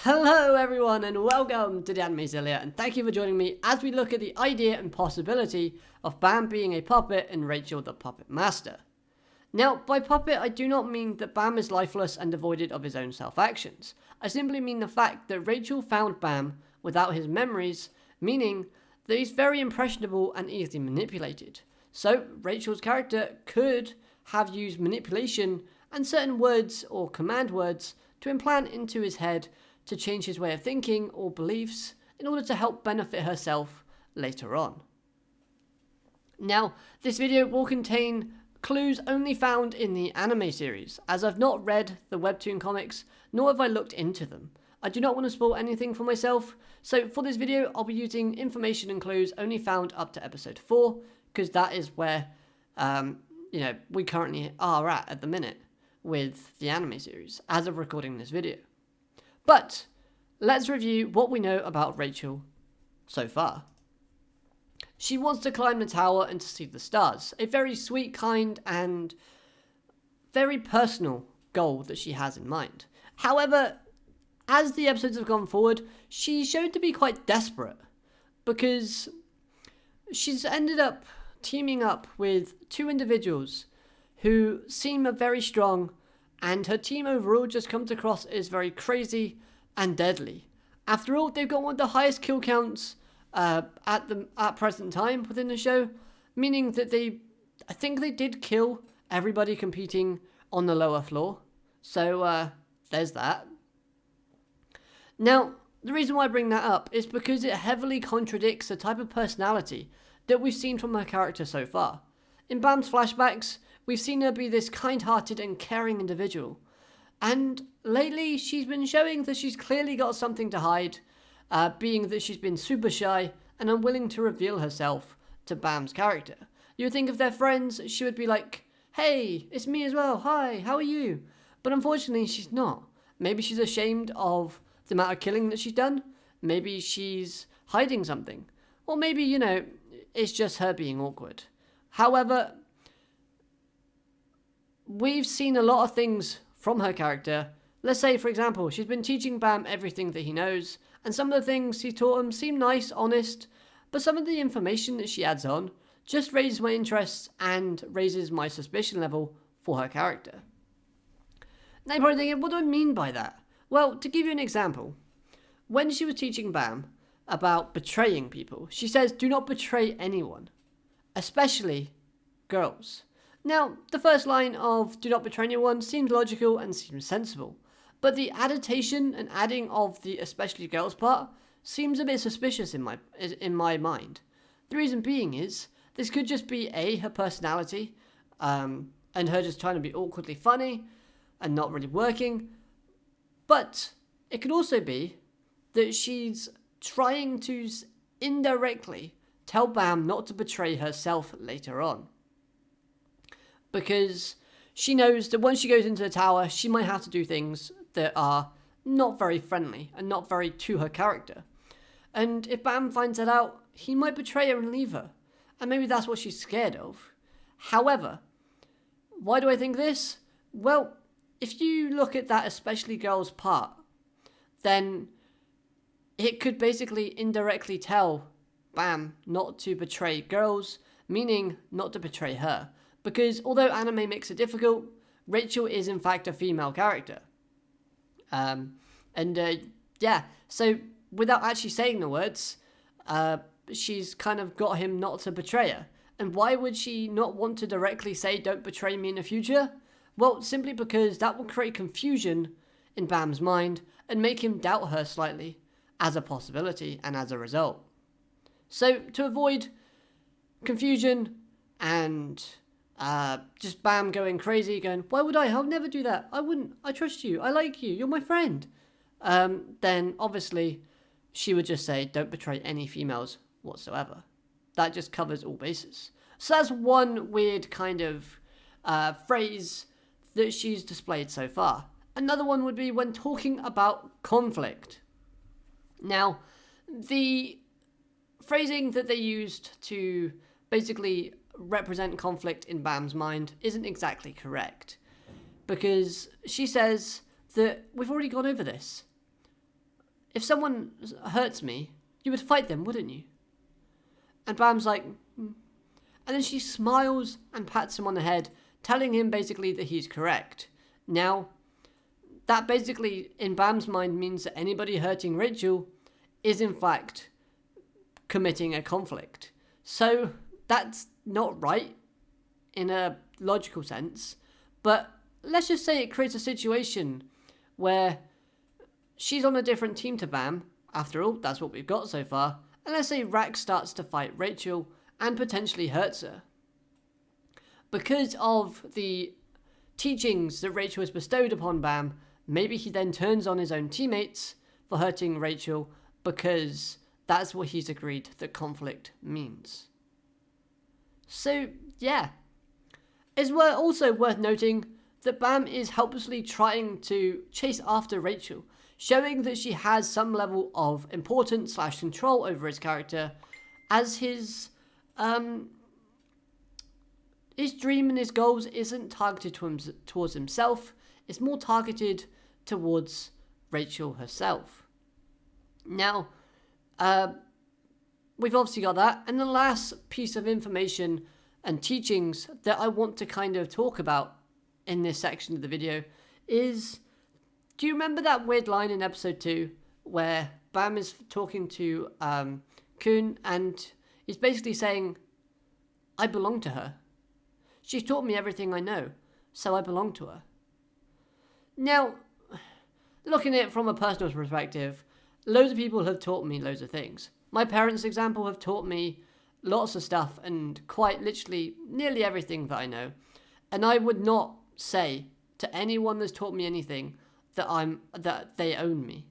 Hello everyone and welcome to the Anime Zillia, and thank you for joining me as we look at the idea and possibility of Bam being a puppet and Rachel the puppet master. Now, by puppet I do not mean that Bam is lifeless and devoid of his own self-actions. I simply mean the fact that Rachel found Bam without his memories, meaning that he's very impressionable and easily manipulated. So Rachel's character could have used manipulation and certain words or command words to implant into his head to change his way of thinking or beliefs in order to help benefit herself later on. Now, this video will contain clues only found in the anime series, as I've not read the webtoon comics, nor have I looked into them. I do not want to spoil anything for myself, so for this video I'll be using information and clues only found up to episode 4, because that is where we currently are at the minute with the anime series, as of recording this video. But let's review what we know about Rachel so far. She wants to climb the tower and to see the stars, a very sweet, kind, and very personal goal that she has in mind. However, as the episodes have gone forward, she's shown to be quite desperate, because she's ended up teaming up with two individuals who seem very strong, and her team overall just comes across as very crazy and deadly. After all, they've got one of the highest kill counts at present time within the show, meaning that I think they did kill everybody competing on the lower floor. So there's that. Now, the reason why I bring that up is because it heavily contradicts the type of personality that we've seen from her character so far. In Bam's flashbacks, we've seen her be this kind-hearted and caring individual. And lately, she's been showing that she's clearly got something to hide, being that she's been super shy and unwilling to reveal herself to Bam's character. You would think if they're friends, she would be like, "Hey, it's me as well, hi, how are you?" But unfortunately, she's not. Maybe she's ashamed of the amount of killing that she's done. Maybe she's hiding something. Or maybe, it's just her being awkward. However, we've seen a lot of things from her character. Let's say, for example, she's been teaching Bam everything that he knows, and some of the things he taught him seem nice, honest, but some of the information that she adds on just raises my interest and raises my suspicion level for her character. Now you're probably thinking, what do I mean by that? Well, to give you an example, when she was teaching Bam about betraying people, she says, "Do not betray anyone, especially girls." Now, the first line of "do not betray anyone" seems logical and seems sensible, but the adaptation and adding of the "especially girls" part seems a bit suspicious in my mind. The reason being is, this could just be her personality, and her just trying to be awkwardly funny and not really working, but it could also be that she's trying to indirectly tell Bam not to betray herself later on. Because she knows that once she goes into the tower, she might have to do things that are not very friendly and not very to her character. And if Bam finds that out, he might betray her and leave her. And maybe that's what she's scared of. However, why do I think this? Well, if you look at that especially girls part, then it could basically indirectly tell Bam not to betray girls, meaning not to betray her. Because although anime makes it difficult, Rachel is in fact a female character. So without actually saying the words, she's kind of got him not to betray her. And why would she not want to directly say, "Don't betray me in the future"? Well, simply because that will create confusion in Bam's mind and make him doubt her slightly as a possibility and as a result. So to avoid confusion and just Bam going crazy, going, "Why would I? I'll never do that. I wouldn't. I trust you. I like you. You're my friend." Then obviously she would just say, "Don't betray any females whatsoever." That just covers all bases. So that's one weird kind of phrase that she's displayed so far. Another one would be when talking about conflict. Now, the phrasing that they used to basically represent conflict in Bam's mind isn't exactly correct, because she says that we've already gone over this. if someone hurts me, you would fight them, wouldn't you? And Bam's like, hmm. And then she smiles and pats him on the head, telling him basically that he's correct. Now, that basically, in Bam's mind, means that anybody hurting Rachel is in fact committing a conflict. So that's not right in a logical sense, but let's just say it creates a situation where she's on a different team to Bam. After all, that's what we've got so far. And let's say Rax starts to fight Rachel and potentially hurts her. Because of the teachings that Rachel has bestowed upon Bam, maybe he then turns on his own teammates for hurting Rachel because that's what he's agreed that conflict means. So, yeah. It's also worth noting that Bam is helplessly trying to chase after Rachel, showing that she has some level of importance / control over his character, as his dream and his goals isn't targeted towards himself, it's more targeted towards Rachel herself. Now, we've obviously got that, and the last piece of information and teachings that I want to kind of talk about in this section of the video is, do you remember that weird line in episode 2 where Bam is talking to Kun and he's basically saying, I belong to her. She's taught me everything I know, so I belong to her. Now, looking at it from a personal perspective, loads of people have taught me loads of things. My parents, example, have taught me lots of stuff and quite literally nearly everything that I know. And I would not say to anyone that's taught me anything that they own me.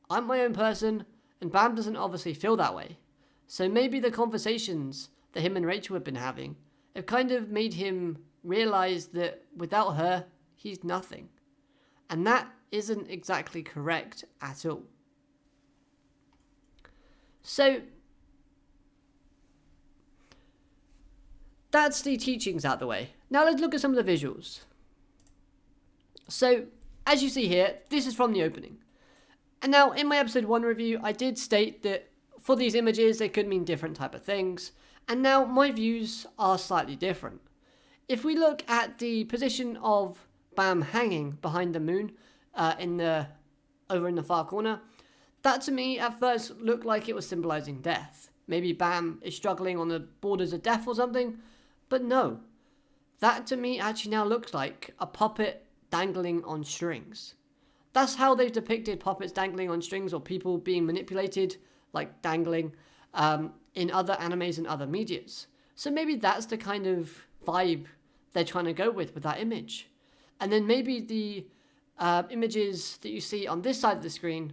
I'm my own person, and Bam doesn't obviously feel that way. So maybe the conversations that him and Rachel have been having have kind of made him realize that without her, he's nothing. And that isn't exactly correct at all. So that's the teachings out the way. Now let's look at some of the visuals. So, as you see here, this is from the opening. And now, in my episode 1 review, I did state that for these images, they could mean different type of things. And now, my views are slightly different. If we look at the position of Bam hanging behind the moon, over in the far corner, that to me, at first, looked like it was symbolizing death. Maybe Bam is struggling on the borders of death or something. But no, that to me actually now looks like a puppet dangling on strings. That's how they've depicted puppets dangling on strings or people being manipulated, like dangling, in other animes and other medias. So maybe that's the kind of vibe they're trying to go with that image. And then maybe the images that you see on this side of the screen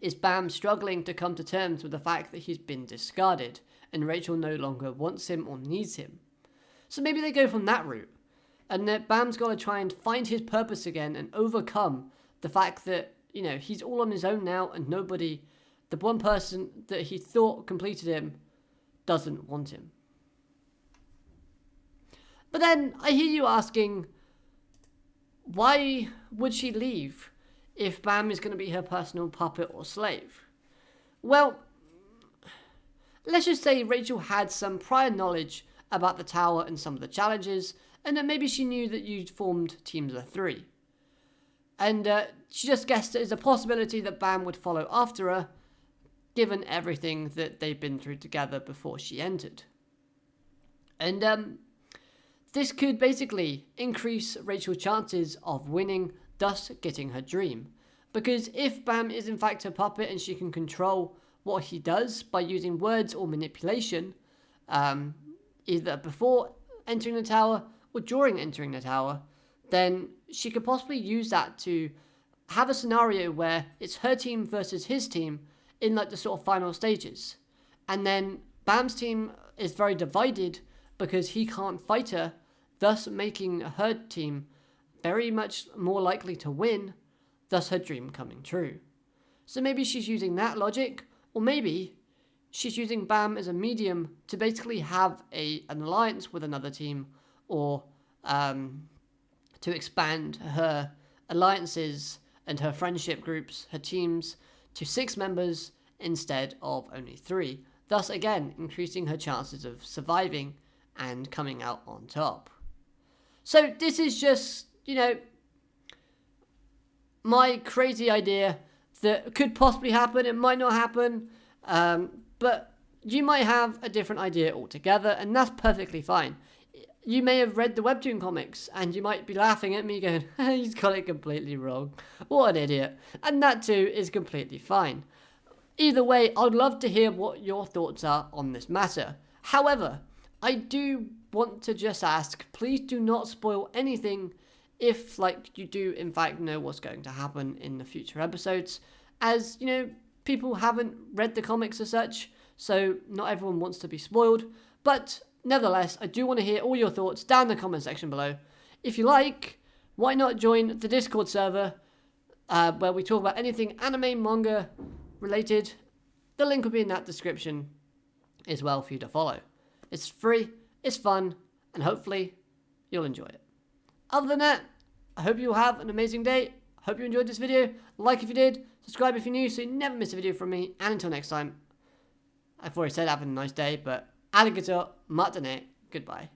is Bam struggling to come to terms with the fact that he's been discarded and Rachel no longer wants him or needs him. So maybe they go from that route. And that Bam's got to try and find his purpose again and overcome the fact that, he's all on his own now and nobody, the one person that he thought completed him, doesn't want him. But then I hear you asking, why would she leave if Bam is going to be her personal puppet or slave? Well, let's just say Rachel had some prior knowledge about the tower and some of the challenges, and that maybe she knew that you'd formed teams of 3. And she just guessed there's a possibility that Bam would follow after her, given everything that they've been through together before she entered. And this could basically increase Rachel's chances of winning, thus getting her dream. Because if Bam is in fact a puppet and she can control what he does by using words or manipulation, either before entering the tower or during entering the tower, then she could possibly use that to have a scenario where it's her team versus his team in like the sort of final stages. And then Bam's team is very divided because he can't fight her, thus making her team very much more likely to win, thus her dream coming true. So maybe she's using that logic, or maybe she's using Bam as a medium to basically have an alliance with another team, or to expand her alliances and her friendship groups, her teams, to 6 members instead of only 3, thus again increasing her chances of surviving and coming out on top. So this is just, my crazy idea that could possibly happen. It might not happen, but you might have a different idea altogether, and that's perfectly fine. You may have read the Webtoon comics, and you might be laughing at me going, he's got it completely wrong. What an idiot. And that too is completely fine. Either way, I'd love to hear what your thoughts are on this matter. However, I do want to just ask, please do not spoil anything if, you do in fact know what's going to happen in the future episodes, as, people haven't read the comics as such, so not everyone wants to be spoiled. But nevertheless, I do want to hear all your thoughts down in the comment section below. If you like, why not join the Discord server, where we talk about anything anime, manga related. The link will be in that description as well for you to follow. It's free, it's fun, and hopefully you'll enjoy it. Other than that, I hope you have an amazing day. Hope you enjoyed this video. Like if you did, subscribe if you're new so you never miss a video from me. And until next time, I've already said have a nice day, but arigato, matane, goodbye.